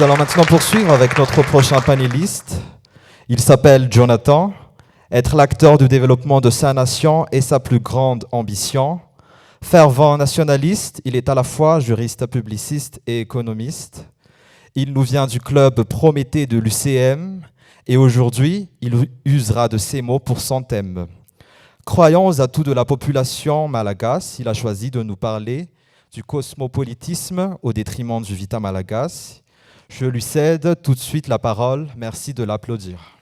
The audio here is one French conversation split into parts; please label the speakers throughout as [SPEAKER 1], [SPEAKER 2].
[SPEAKER 1] Nous allons maintenant poursuivre avec notre prochain panéliste. Il s'appelle Jonathan. Être l'acteur du développement de sa nation est sa plus grande ambition. Fervent nationaliste, il est à la fois juriste, publiciste et économiste. Il nous vient du club Prométhée de l'UCM et aujourd'hui, il usera de ces mots pour son thème. Croyant aux atouts de la population malagasy, il a choisi de nous parler du cosmopolitisme au détriment du vita malagasy. Je lui cède tout de suite la parole. Merci de l'applaudir.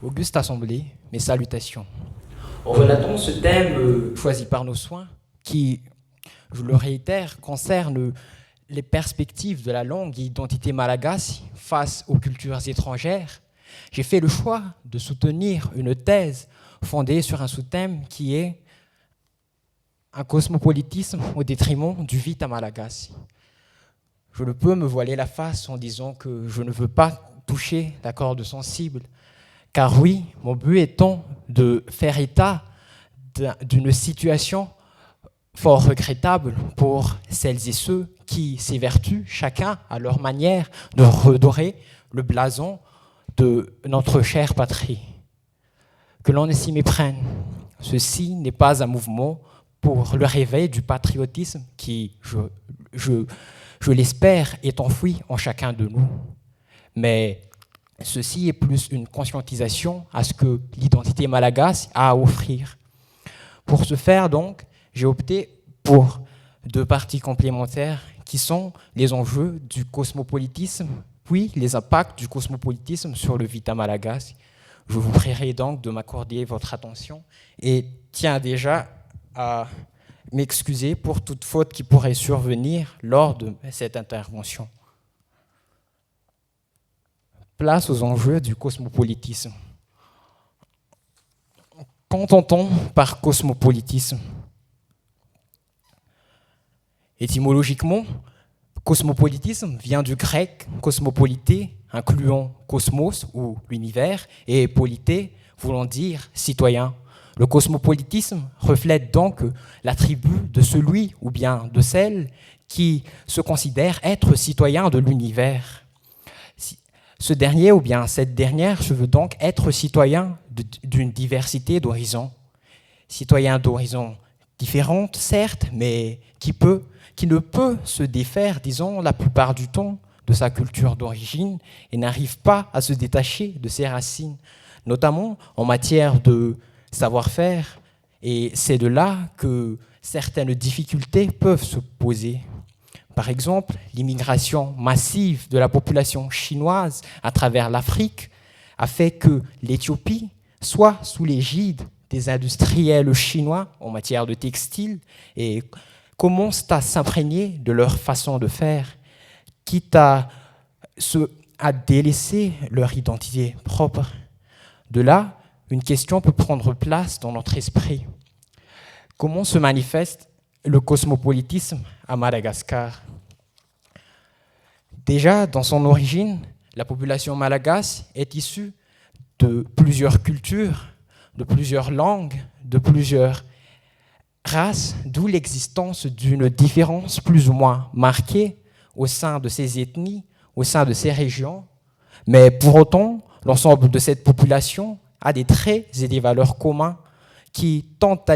[SPEAKER 2] Auguste Assemblée, mes salutations. En relatant ce thème choisi par nos soins, qui, je le réitère, concerne les perspectives de la langue et identité malagasy face aux cultures étrangères, j'ai fait le choix de soutenir une thèse fondée sur un sous-thème qui est un cosmopolitisme au détriment du vita malagasy. Je ne peux me voiler la face en disant que je ne veux pas toucher la corde sensible, car oui, mon but étant de faire état d'une situation fort regrettable pour celles et ceux qui s'évertuent, chacun à leur manière, de redorer le blason de notre chère patrie. Que l'on ne s'y méprenne. Ceci n'est pas un mouvement pour le réveil du patriotisme qui, je l'espère, est enfoui en chacun de nous. Mais ceci est plus une conscientisation à ce que l'identité malagasy a à offrir. Pour ce faire, donc, j'ai opté pour deux parties complémentaires qui sont les enjeux du cosmopolitisme, puis les impacts du cosmopolitisme sur le vita malagasy. Je vous prierai donc de m'accorder votre attention et tiens déjà à m'excuser pour toute faute qui pourrait survenir lors de cette intervention. Place aux enjeux du cosmopolitisme. Qu'entend-on par cosmopolitisme ? Étymologiquement, cosmopolitisme vient du grec cosmopolité, incluant cosmos ou l'univers, et polité, voulant dire citoyen. Le cosmopolitisme reflète donc l'attribut de celui ou bien de celle qui se considère être citoyen de l'univers. Ce dernier ou bien cette dernière se veut donc être citoyen d'une diversité d'horizons. Citoyen d'horizons différentes, certes, mais qui ne peut se défaire, disons, la plupart du temps de sa culture d'origine et n'arrive pas à se détacher de ses racines, notamment en matière de savoir-faire. Et c'est de là que certaines difficultés peuvent se poser. Par exemple, l'immigration massive de la population chinoise à travers l'Afrique a fait que l'Éthiopie soit sous l'égide des industriels chinois en matière de textile et commence à s'imprégner de leur façon de faire, quitte à délaisser leur identité propre. De là, une question peut prendre place dans notre esprit. Comment se manifeste le cosmopolitisme à Madagascar ? Déjà, dans son origine, la population malagasy est issue de plusieurs cultures, de plusieurs langues, de plusieurs races, d'où l'existence d'une différence plus ou moins marquée au sein de ces ethnies, au sein de ces régions. Mais pour autant, l'ensemble de cette population a des traits et des valeurs communs qui tentent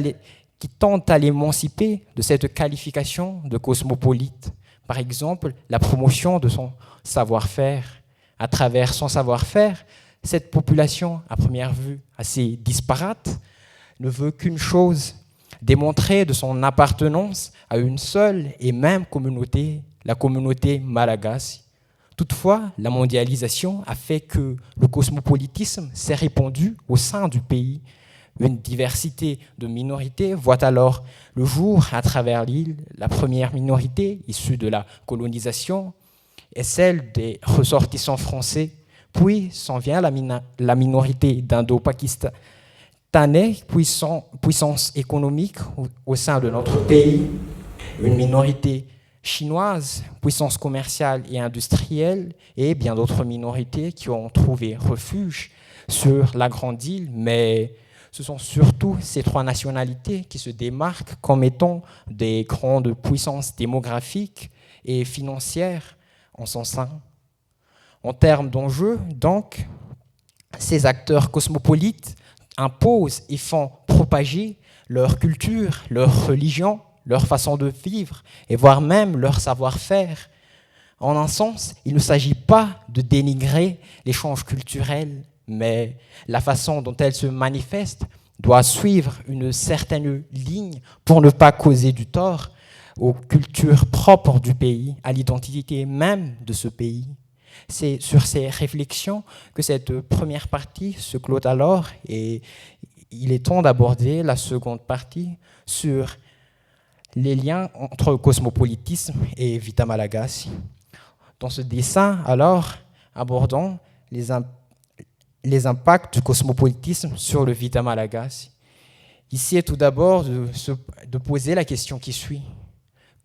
[SPEAKER 2] à l'émanciper de cette qualification de cosmopolite. Par exemple, la promotion de son savoir-faire. À travers son savoir-faire, cette population, à première vue assez disparate, ne veut qu'une chose, démontrer de son appartenance à une seule et même communauté, la communauté malagasy. Toutefois, la mondialisation a fait que le cosmopolitisme s'est répandu au sein du pays. Une diversité de minorités voit alors le jour à travers l'île. La première minorité issue de la colonisation est celle des ressortissants français. Puis s'en vient la minorité d'indo-pakistanais, puissance économique au sein de notre pays. Une minorité chinoise, puissance commerciale et industrielle, et bien d'autres minorités qui ont trouvé refuge sur la grande île, mais ce sont surtout ces trois nationalités qui se démarquent comme étant des grandes puissances démographiques et financières en son sein. En termes d'enjeux, donc, ces acteurs cosmopolites imposent et font propager leur culture, leur religion, leur façon de vivre, et voire même leur savoir-faire. En un sens, il ne s'agit pas de dénigrer l'échange culturel, mais la façon dont elle se manifeste doit suivre une certaine ligne pour ne pas causer du tort aux cultures propres du pays, à l'identité même de ce pays. C'est sur ces réflexions que cette première partie se clôt alors, et il est temps d'aborder la seconde partie sur les liens entre cosmopolitisme et Vita Malagasy. Dans ce dessin, alors, abordons les impacts du cosmopolitisme sur le Vita Malagasy. Ici est tout d'abord de poser la question qui suit.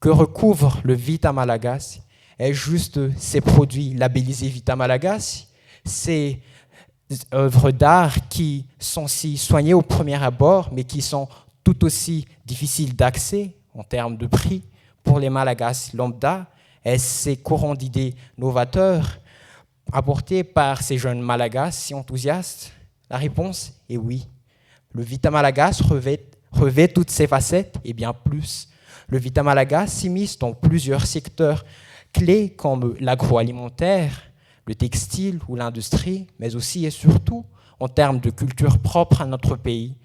[SPEAKER 2] Que recouvre le Vita Malagasy? Est-ce juste ces produits labellisés Vita Malagasy, ces œuvres d'art qui sont si soignées au premier abord, mais qui sont tout aussi difficiles d'accès en termes de prix pour les Malagasy lambda? Est-ce ces courants d'idées novateurs apportés par ces jeunes Malagasy si enthousiastes? La réponse est oui. Le Vita Malagasy revêt toutes ces facettes et bien plus. Le Vita Malagasy s'immisce dans plusieurs secteurs clés comme l'agroalimentaire, le textile ou l'industrie, mais aussi et surtout en termes de culture propre à notre pays,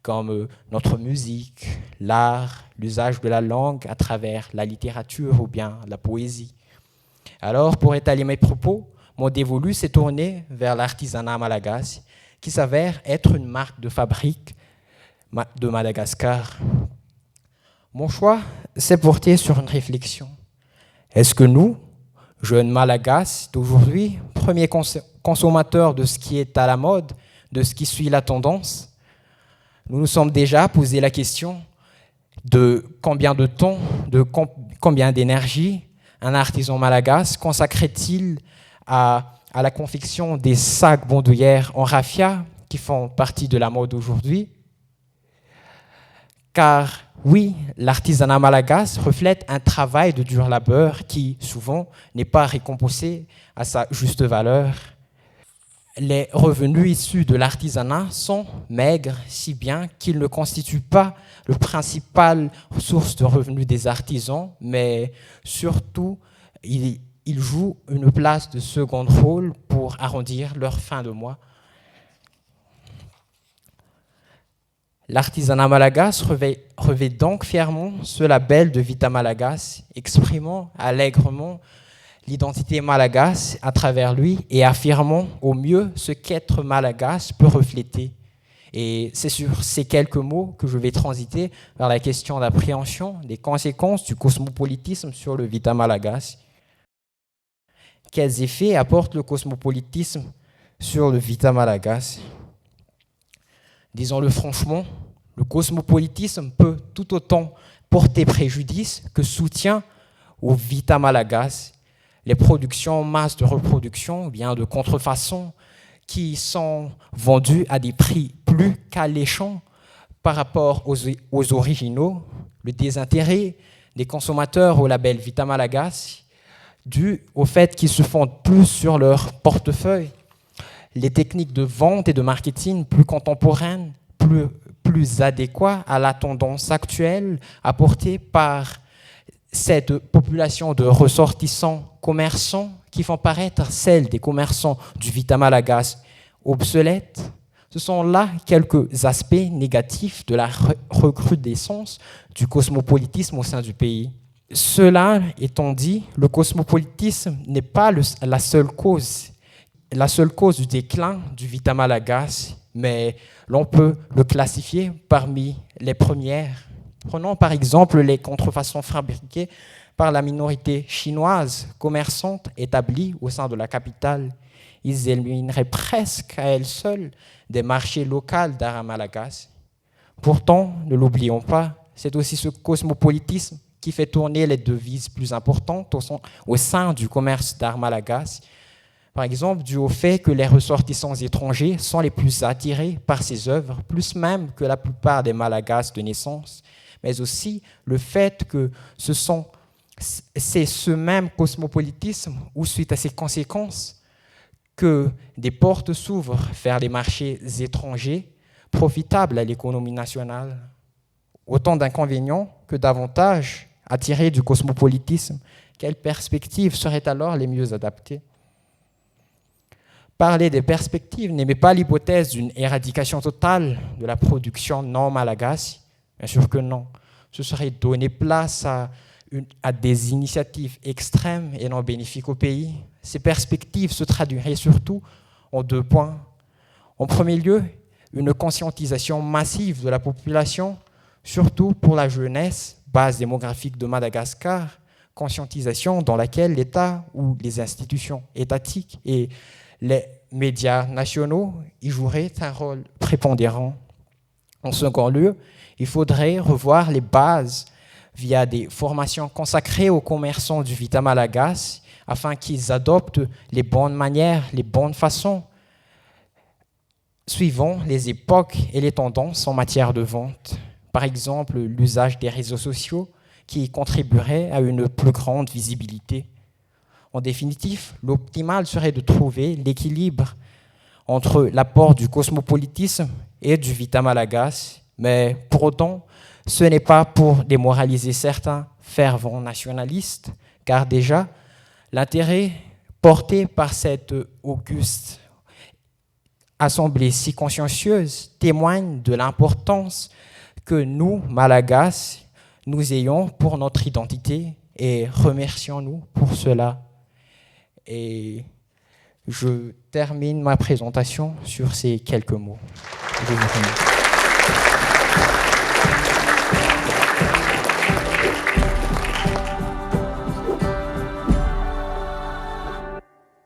[SPEAKER 2] comme notre musique, l'art, l'usage de la langue à travers la littérature ou bien la poésie. Alors, pour étaler mes propos, mon dévolu s'est tourné vers l'artisanat malagasy, qui s'avère être une marque de fabrique de Madagascar. Mon choix s'est porté sur une réflexion. Est-ce que nous, jeunes Malagasy d'aujourd'hui, premiers consommateurs de ce qui est à la mode, de ce qui suit la tendance, nous nous sommes déjà posé la question de combien de temps, de combien d'énergie un artisan malagasy consacrait-il à la confection des sacs bandoulières en raffia qui font partie de la mode aujourd'hui? Car oui, l'artisanat malagasy reflète un travail de dur labeur qui, souvent, n'est pas récompensé à sa juste valeur. Les revenus issus de l'artisanat sont maigres, si bien qu'ils ne constituent pas le principal source de revenus des artisans, mais surtout, ils jouent une place de second rôle pour arrondir leur fin de mois. L'artisanat malagasy revêt donc fièrement ce label de Vita Malagasy, exprimant allègrement l'identité malagasy à travers lui et affirmant au mieux ce qu'être malagasy peut refléter. Et c'est sur ces quelques mots que je vais transiter vers la question d'appréhension des conséquences du cosmopolitisme sur le Vita Malagasy. Quels effets apporte le cosmopolitisme sur le Vita Malagasy? Disons-le franchement, le cosmopolitisme peut tout autant porter préjudice que soutien au Vita Malagasy. Les productions en masse de reproduction, ou bien de contrefaçon, qui sont vendues à des prix plus qu'alléchants par rapport aux originaux, le désintérêt des consommateurs au label Vita Malagasy, dû au fait qu'ils se fondent plus sur leur portefeuille, les techniques de vente et de marketing plus contemporaines, plus adéquates à la tendance actuelle apportée par cette population de ressortissants commerçants qui font paraître celle des commerçants du Vita Malagasy obsolètes. Ce sont là quelques aspects négatifs de la recrudescence du cosmopolitisme au sein du pays. Cela étant dit, le cosmopolitisme n'est pas la seule cause du déclin du Vita Malagasy, mais l'on peut le classifier parmi les premières. Prenons par exemple les contrefaçons fabriquées par la minorité chinoise commerçante établie au sein de la capitale. Ils élimineraient presque à elles seules des marchés locaux d'art à Malagasy. Pourtant, ne l'oublions pas, c'est aussi ce cosmopolitisme qui fait tourner les devises plus importantes au sein du commerce d'art malagasy, par exemple dû au fait que les ressortissants étrangers sont les plus attirés par ces œuvres, plus même que la plupart des Malagasy de naissance, mais aussi le fait que c'est ce même cosmopolitisme ou suite à ses conséquences que des portes s'ouvrent vers les marchés étrangers profitables à l'économie nationale. Autant d'inconvénients que d'avantages à tirer du cosmopolitisme. Quelles perspectives seraient alors les mieux adaptées? Parler des perspectives n'émet pas l'hypothèse d'une éradication totale de la production non malagasy. Bien sûr que non. Ce serait donner place à des initiatives extrêmes et non bénéfiques au pays. Ces perspectives se traduiraient surtout en 2 points. En premier lieu, une conscientisation massive de la population, surtout pour la jeunesse, base démographique de Madagascar, conscientisation dans laquelle l'État ou les institutions étatiques et les médias nationaux y joueraient un rôle prépondérant. En second lieu, il faudrait revoir les bases via des formations consacrées aux commerçants du Vita Malagasy afin qu'ils adoptent les bonnes manières, les bonnes façons, suivant les époques et les tendances en matière de vente. Par exemple, l'usage des réseaux sociaux qui contribuerait à une plus grande visibilité. En définitive, l'optimal serait de trouver l'équilibre entre l'apport du cosmopolitisme et du Vita Malagasy, mais pour autant, ce n'est pas pour démoraliser certains fervents nationalistes, car déjà, l'intérêt porté par cette auguste assemblée si consciencieuse témoigne de l'importance que nous, Malagasy, nous ayons pour notre identité et remercions-nous pour cela. Et je termine ma présentation sur ces quelques mots. Je vous remercie.